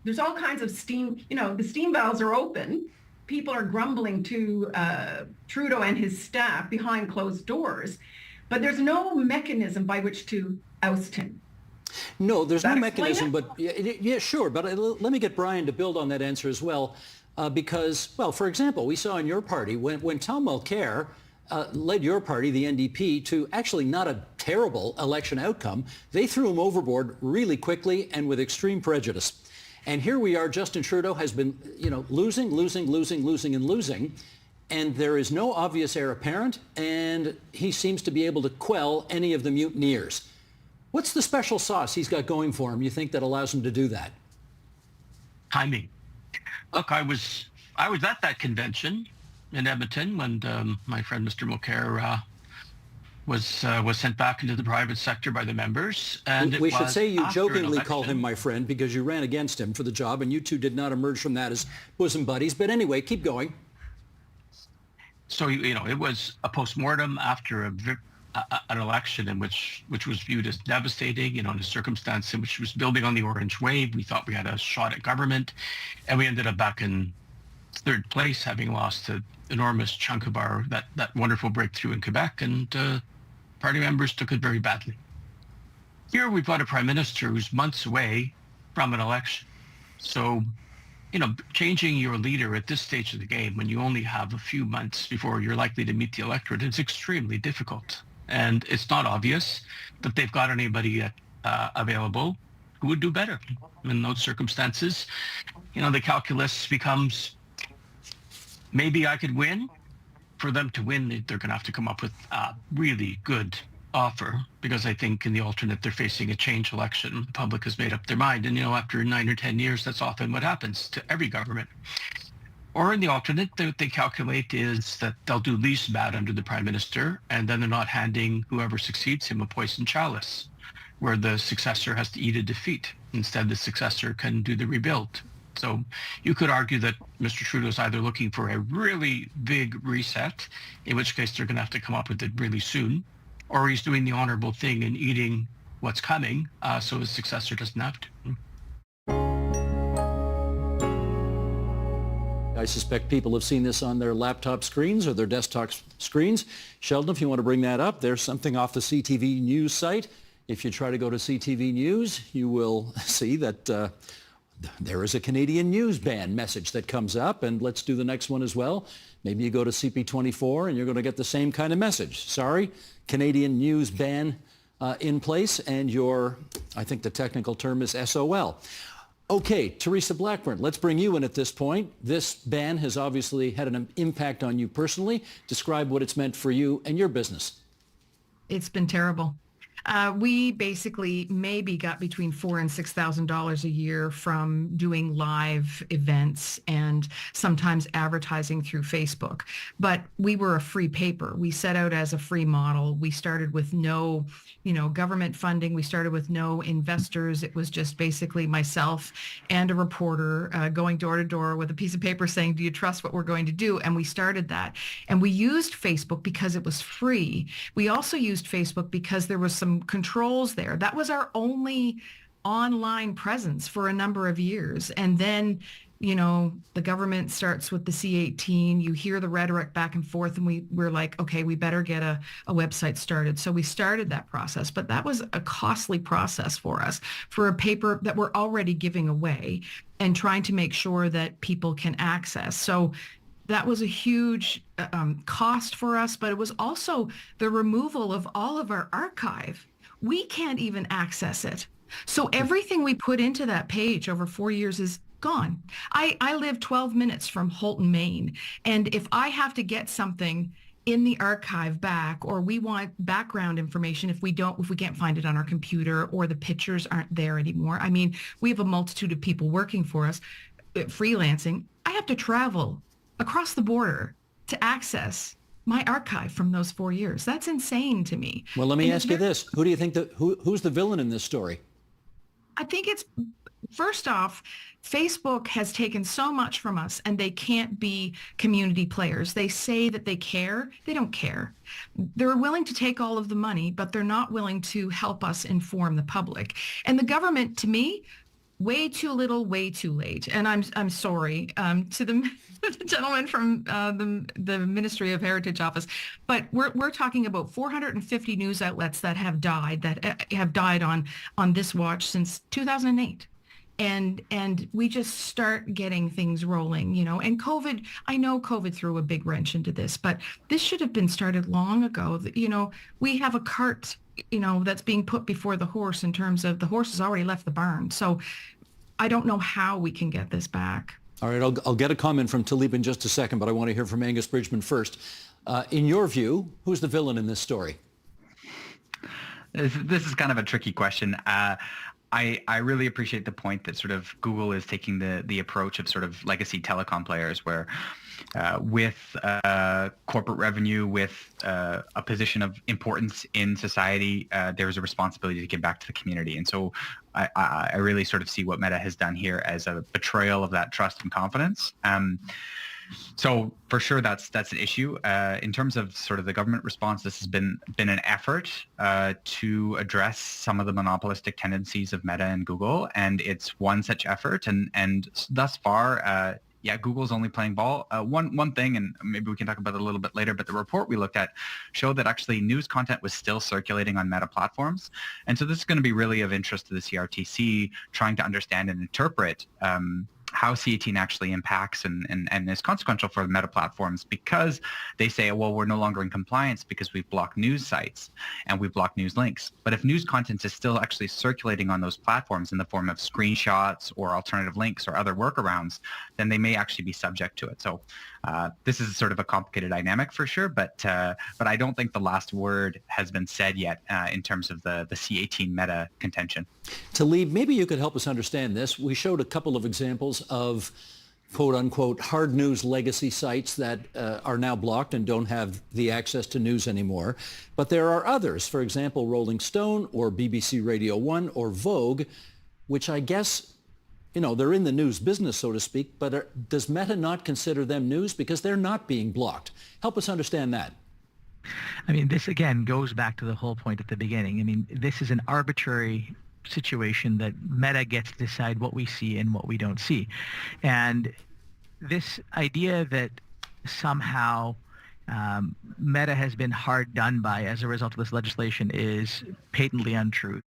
there's all kinds of steam, the steam valves are open. People are grumbling to Trudeau and his staff behind closed doors, but there's no mechanism by which to oust him. No, there's no mechanism, but yeah, sure. But let me get Brian to build on that answer as well, because, well, for example, we saw in your party when Tom Mulcair led your party, the NDP, to actually not a terrible election outcome. They threw him overboard really quickly and with extreme prejudice. And here we are, Justin Trudeau has been, losing, and there is no obvious heir apparent, and he seems to be able to quell any of the mutineers. What's the special sauce he's got going for him, you think, that allows him to do that? Timing. Look, I was at that convention in Edmonton when my friend Mr. Mulcair was sent back into the private sector by the members. And we should say you jokingly call him my friend because you ran against him for the job, and you two did not emerge from that as bosom buddies. But anyway, keep going. So, it was a postmortem after an election in which was viewed as devastating, in a circumstance in which was building on the orange wave. We thought we had a shot at government, and we ended up back in third place, having lost an enormous chunk of that wonderful breakthrough in Quebec, and party members took it very badly. Here we've got a prime minister who's months away from an election. So, changing your leader at this stage of the game when you only have a few months before you're likely to meet the electorate is extremely difficult. And it's not obvious that they've got anybody available who would do better in those circumstances. The calculus becomes, maybe I could win. For them to win, they're going to have to come up with a really good offer, because I think in the alternate, they're facing a change election. The public has made up their mind. And, after 9 or 10 years, that's often what happens to every government. Or in the alternate, what they calculate is that they'll do least bad under the prime minister, and then they're not handing whoever succeeds him a poisoned chalice, where the successor has to eat a defeat. Instead, the successor can do the rebuild. So you could argue that Mr. Trudeau is either looking for a really big reset, in which case they're going to have to come up with it really soon, or he's doing the honorable thing and eating what's coming so his successor doesn't have to. I suspect people have seen this on their laptop screens or their desktop screens. Sheldon, if you want to bring that up, there's something off the CTV News site. If you try to go to CTV News, you will see that there is a Canadian news ban message that comes up, and let's do the next one as well. Maybe you go to CP24 and you're going to get the same kind of message. Sorry, Canadian news ban in place, and I think the technical term is SOL. Okay, Teresa Blackburn, let's bring you in at this point. This ban has obviously had an impact on you personally. Describe what it's meant for you and your business. It's been terrible. We basically maybe got between $4,000 and $6,000 a year from doing live events and sometimes advertising through Facebook. But we were a free paper. We set out as a free model. We started with no, government funding. We started with no investors. It was just basically myself and a reporter going door to door with a piece of paper saying, do you trust what we're going to do? And we started that. And we used Facebook because it was free. We also used Facebook because there was some controls there. That was our only online presence for a number of years. And then, the government starts with the C-18. You hear the rhetoric back and forth, and we're like, okay, we better get a website started. So we started that process, but that was a costly process for us, for a paper that we're already giving away and trying to make sure that people can access. So that was a huge cost for us, but it was also the removal of all of our archive. We can't even access it. So everything we put into that page over 4 years is gone. I live 12 minutes from Holton, Maine, and if I have to get something in the archive back, or we want background information, if we can't find it on our computer, or the pictures aren't there anymore. I mean, we have a multitude of people working for us, freelancing. I have to travel across the border to access my archive from those 4 years. That's insane to me. Well, let me ask you this. Who do you think who's the villain in this story? I think it's, first off, Facebook has taken so much from us, and they can't be community players. They say that they care. They don't care. They're willing to take all of the money, but they're not willing to help us inform the public. And the government, to me, way too little, way too late. And I'm sorry to the gentleman from the Ministry of Heritage Office, but we're talking about 450 news outlets that have died on this watch since 2008. And we just start getting things rolling, and COVID, I know COVID threw a big wrench into this, but this should have been started long ago. We have a cart, that's being put before the horse, in terms of the horse has already left the barn. So I don't know how we can get this back. All right, I'll get a comment from Talib in just a second, but I want to hear from Angus Bridgman first. In your view, who's the villain in this story? This is kind of a tricky question. I really appreciate the point that sort of Google is taking the approach of sort of legacy telecom players, where with corporate revenue, with a position of importance in society, there's a responsibility to give back to the community. And so I really sort of see what Meta has done here as a betrayal of that trust and confidence. So for sure, that's an issue. In terms of sort of the government response, this has been an effort to address some of the monopolistic tendencies of Meta and Google, and it's one such effort. And thus far, Google's only playing ball. One thing, and maybe we can talk about it a little bit later, but the report we looked at showed that actually news content was still circulating on Meta platforms. And so this is going to be really of interest to the CRTC, trying to understand and interpret how C18 actually impacts and is consequential for the Meta platforms, because they say, well, we're no longer in compliance because we've blocked news sites and we've blocked news links. But if news content is still actually circulating on those platforms in the form of screenshots or alternative links or other workarounds, then they may actually be subject to it. So this is sort of a complicated dynamic for sure, but I don't think the last word has been said yet in terms of the C18 Meta contention. Talib, maybe you could help us understand this. We showed a couple of examples of quote-unquote hard news legacy sites that are now blocked and don't have the access to news anymore. But there are others, for example, Rolling Stone or BBC Radio 1 or Vogue, which I guess, they're in the news business, so to speak, but does Meta not consider them news because they're not being blocked? Help us understand that. I mean, this again goes back to the whole point at the beginning. I mean, this is an arbitrary situation that Meta gets to decide what we see and what we don't see. And this idea that somehow Meta has been hard done by as a result of this legislation is patently untrue.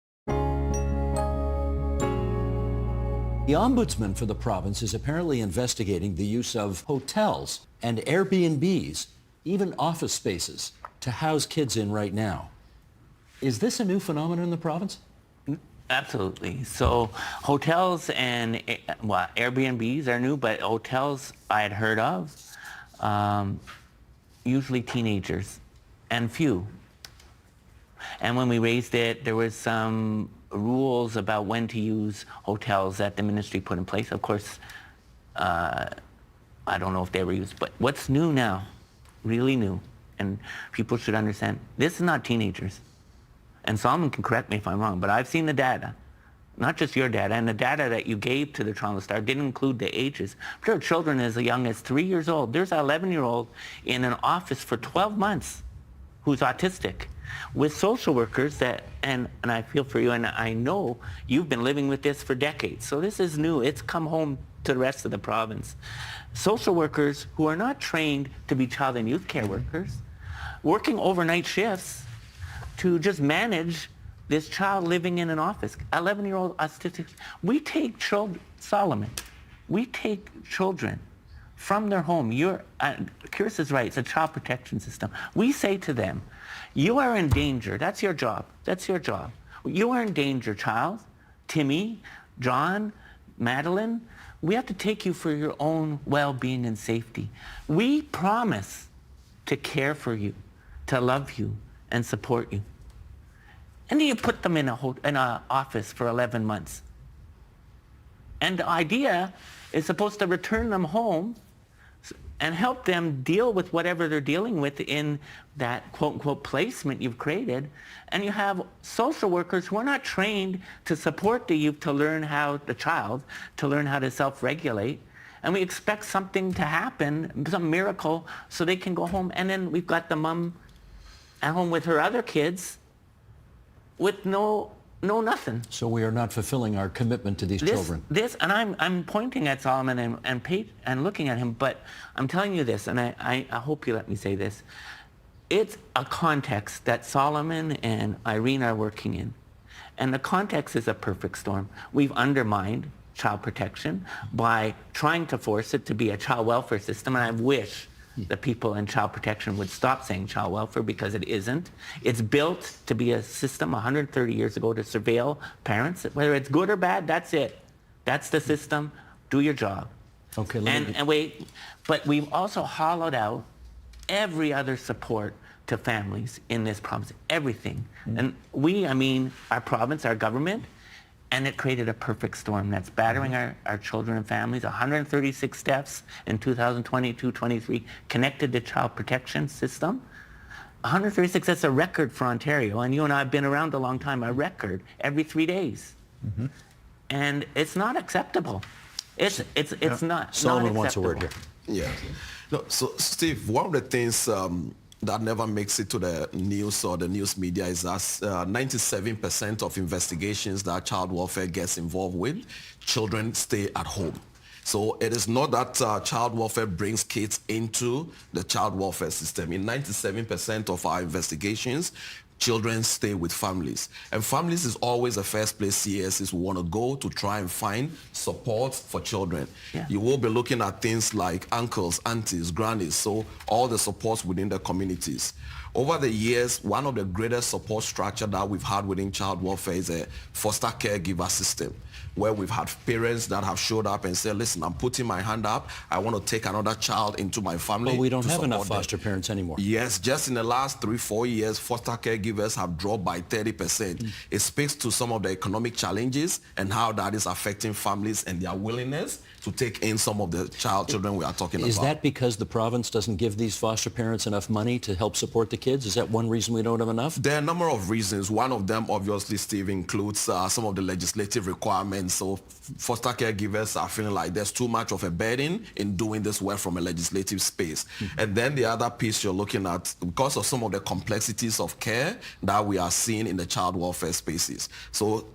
The ombudsman for the province is apparently investigating the use of hotels and Airbnbs, even office spaces, to house kids in right now. Is this a new phenomenon in the province? Absolutely. So hotels and Airbnbs are new, but hotels I had heard of, usually teenagers and few. And when we raised it, there was some rules about when to use hotels that the ministry put in place. Of course, I don't know if they were used, but what's new now, really new, and people should understand, this is not teenagers. And Solomon can correct me if I'm wrong, but I've seen the data, not just your data, and the data that you gave to the Toronto Star didn't include the ages. There are children as young as 3 years old. There's an 11-year-old in an office for 12 months who's autistic, with social workers that, and I feel for you, and I know you've been living with this for decades. So this is new. It's come home to the rest of the province. Social workers who are not trained to be child and youth care workers, working overnight shifts to just manage this child living in an office, 11-year-old autistic. We take children, Solomon, we take children from their home. Chris is right, it's a child protection system. We say to them, you are in danger. That's your job. That's your job. You are in danger, child. Timmy, John, Madeline, we have to take you for your own well-being and safety. We promise to care for you, to love you, and support you. And then you put them in an office for 11 months. And the idea is supposed to return them home and help them deal with whatever they're dealing with in that quote-unquote placement you've created. And you have social workers who are not trained to support the youth to learn the child to learn how to self-regulate. And we expect something to happen, some miracle, so they can go home. And then we've got the mom at home with her other kids with no nothing. So we are not fulfilling our commitment to these children. And I'm pointing at Solomon and looking at him, but I'm telling you this, and I hope you let me say this. It's a context that Solomon and Irene are working in. And the context is a perfect storm. We've undermined child protection by trying to force it to be a child welfare system, and I wish the people in child protection would stop saying child welfare, because it isn't. It's built to be a system 130 years ago to surveil parents. Whether it's good or bad, that's it. That's the system. Do your job. Okay. And wait, but we've also hollowed out every other support to families in this province, everything. And I mean our province, our government, and it created a perfect storm that's battering our children and families. 136 deaths in 2022-23 connected to child protection system. 136, that's a record for Ontario. And you and I have been around a long time, a record every 3 days. And it's not acceptable. It's not. Solomon not wants a word here. Yeah. No, so Steve, one of the things that never makes it to the news or the news media is that 97% of investigations that child welfare gets involved with, children stay at home. So it is not that child welfare brings kids into the child welfare system. In 97% of our investigations, children stay with families. And families is always the first place CSs want to go to try and find support for children. Yeah. You will be looking at things like uncles, aunties, grannies, so all the supports within the communities. Over the years, one of the greatest support structure that we've had within child welfare is a foster caregiver system, where we've had parents that have showed up and said, listen, I'm putting my hand up. I want to take another child into my family. Well, we don't have enough foster parents anymore. Yes, just in the last 3-4 years, foster caregivers have dropped by 30%. It speaks to some of the economic challenges and how that is affecting families and their willingness to take in some of the children we are talking about. Is that because the province doesn't give these foster parents enough money to help support the kids? Is that one reason we don't have enough? There are a number of reasons. One of them, obviously, Steve, includes some of the legislative requirements. So foster caregivers are feeling like there's too much of a burden in doing this work from a legislative space. And then the other piece you're looking at, because of some of the complexities of care, that we are seeing in the child welfare spaces. So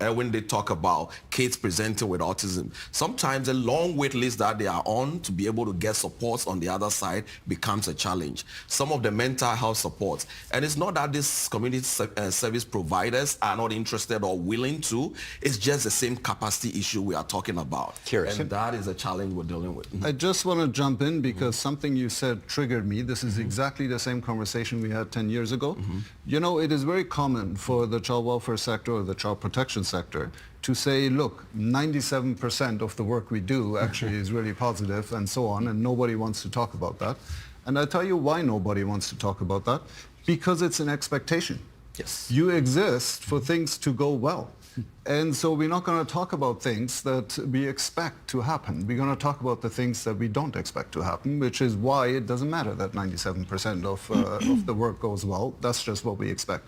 when they talk about kids presenting with autism, sometimes the long wait list that they are on to be able to get supports on the other side becomes a challenge. Some of the mental health supports, and it's not that these community service providers are not interested or willing to, it's just the same capacity issue we are talking about. Curious. And that is a challenge we're dealing with. I just want to jump in because something you said triggered me. This is exactly the same conversation we had 10 years ago. You know, it is very common for the child welfare sector or the child protection sector to say, look, 97% of the work we do actually is really positive and so on, and nobody wants to talk about that. And I tell you why nobody wants to talk about that. Because it's an expectation. Yes. You exist for things to go well. And so we're not going to talk about things that we expect to happen. We're going to talk about the things that we don't expect to happen, which is why it doesn't matter that 97% of the work goes well. That's just what we expect.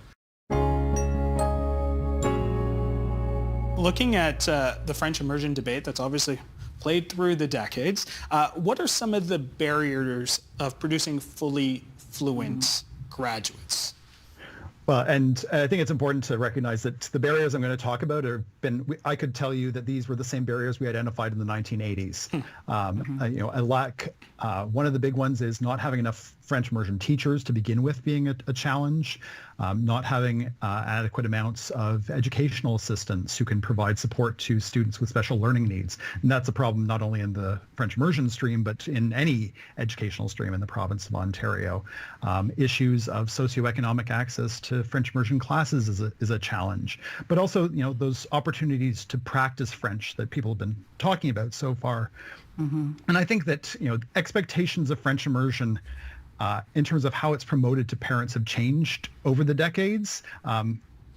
Looking at the French immersion debate that's obviously played through the decades, what are some of the barriers of producing fully fluent graduates? Well, and I think it's important to recognize that the barriers I'm going to talk about I could tell you that these were the same barriers we identified in the 1980s. You know, a lack, one of the big ones is not having enough French immersion teachers to begin with being a challenge, not having adequate amounts of educational assistants who can provide support to students with special learning needs. And that's a problem not only in the French immersion stream, but in any educational stream in the province of Ontario. Issues of socioeconomic access to French immersion classes is a challenge, but also, you know, those opportunities to practice French that people have been talking about so far. And I think that, you know, expectations of French immersion in terms of how it's promoted to parents have changed over the decades.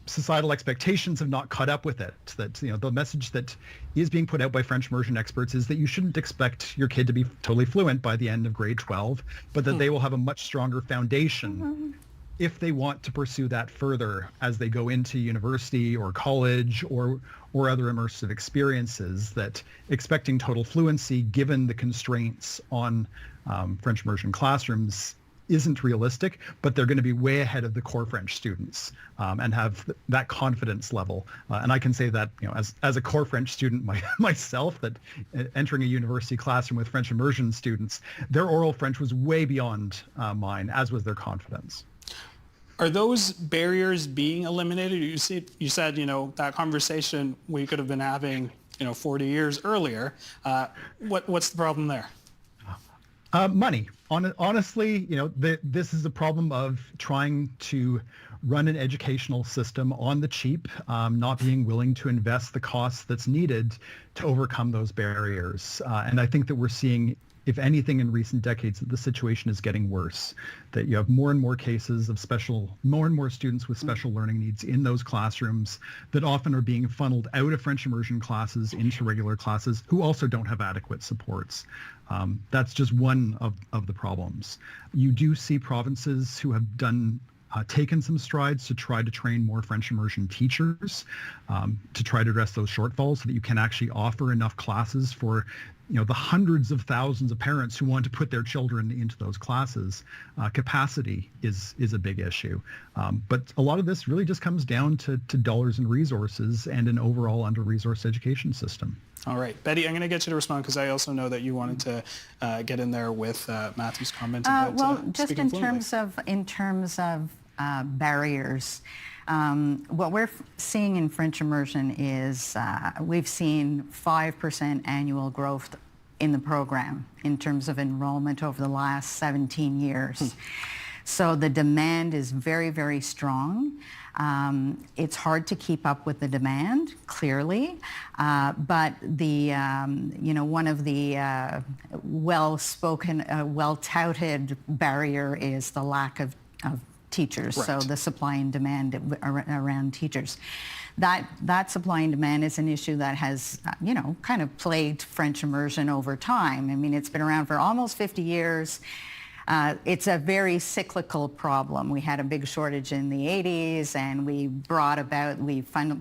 Societal expectations have not caught up with it. That, you know, the message that is being put out by French immersion experts is that you shouldn't expect your kid to be totally fluent by the end of grade 12, but that they will have a much stronger foundation if they want to pursue that further as they go into university or college or other immersive experiences, that expecting total fluency given the constraints on French immersion classrooms isn't realistic, but they're going to be way ahead of the core French students and have that confidence level. And I can say that, you know, as a core French student myself, that entering a university classroom with French immersion students, their oral French was way beyond mine, as was their confidence. Are those barriers being eliminated? You said, you know, that conversation we could have been having, you know, 40 years earlier. What's the problem there? Money. Honestly, you know, this is a problem of trying to run an educational system on the cheap, not being willing to invest the costs that's needed to overcome those barriers. And I think that we're seeing, if anything, in recent decades, that the situation is getting worse, that you have more and more cases of more and more students with special learning needs in those classrooms that often are being funneled out of French immersion classes into regular classes who also don't have adequate supports. That's just one of the problems. You do see provinces who have taken some strides to try to train more French immersion teachers to try to address those shortfalls so that you can actually offer enough classes for, you know, the hundreds of thousands of parents who want to put their children into those classes. Capacity is a big issue. But a lot of this really just comes down to dollars and resources and an overall under-resourced education system. All right. Betty, I'm going to get you to respond because I also know that you wanted to get in there with Matthew's comment about well, just in fluently. terms of barriers, what we're seeing in French immersion is we've seen 5% annual growth in the program in terms of enrollment over the last 17 years. So the demand is very, very strong. It's hard to keep up with the demand, clearly, but the one of the well-spoken, well-touted barrier is the lack of teachers. Right. So the supply and demand around teachers. That supply and demand is an issue that has, kind of plagued French immersion over time. I mean, it's been around for almost 50 years. It's a very cyclical problem. We had a big shortage in the 80s, and we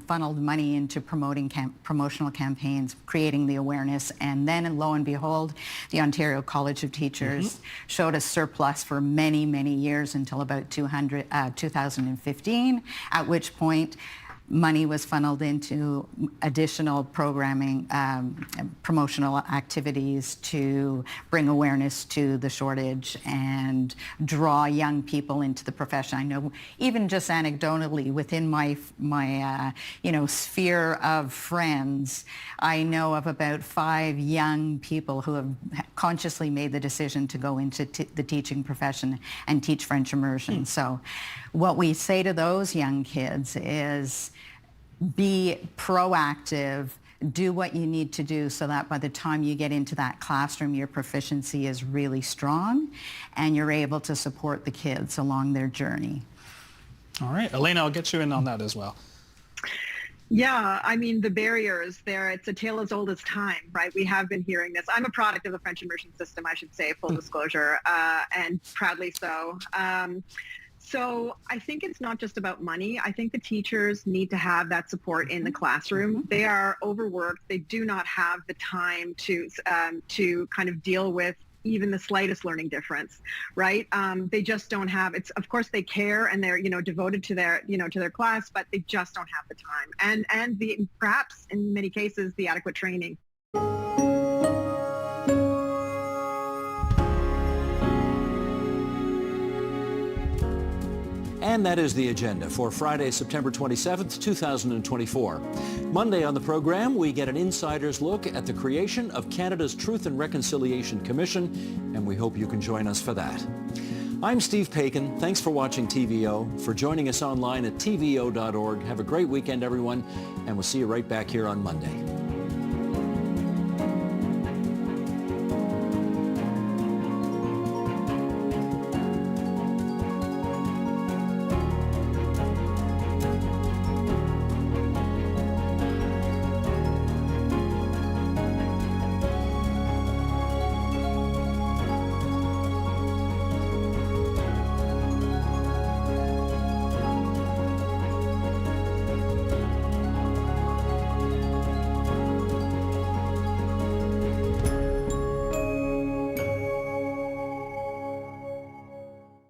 funneled money into promotional campaigns, creating the awareness, and then lo and behold, the Ontario College of Teachers showed a surplus for many, many years until about 2015, at which point money was funneled into additional programming, promotional activities to bring awareness to the shortage and draw young people into the profession. I know even just anecdotally within my sphere of friends, I know of about 5 young people who have consciously made the decision to go into the teaching profession and teach French immersion. So what we say to those young kids is, be proactive, do what you need to do so that by the time you get into that classroom, your proficiency is really strong and you're able to support the kids along their journey. All right, Elena, I'll get you in on that as well. Yeah, I mean, the barriers there, it's a tale as old as time, right? We have been hearing this. I'm a product of the French immersion system, I should say, full disclosure, and proudly so. So I think it's not just about money. I think the teachers need to have that support in the classroom. They are overworked. They do not have the time to kind of deal with even the slightest learning difference, right? They just don't have. It's, of course, they care and they're devoted to their to their class, but they just don't have the time and the perhaps in many cases the adequate training. And that is the agenda for Friday, September 27th, 2024. Monday on the program, we get an insider's look at the creation of Canada's Truth and Reconciliation Commission, and we hope you can join us for that. I'm Steve Paikin. Thanks for watching TVO, for joining us online at tvo.org. Have a great weekend, everyone, and we'll see you right back here on Monday.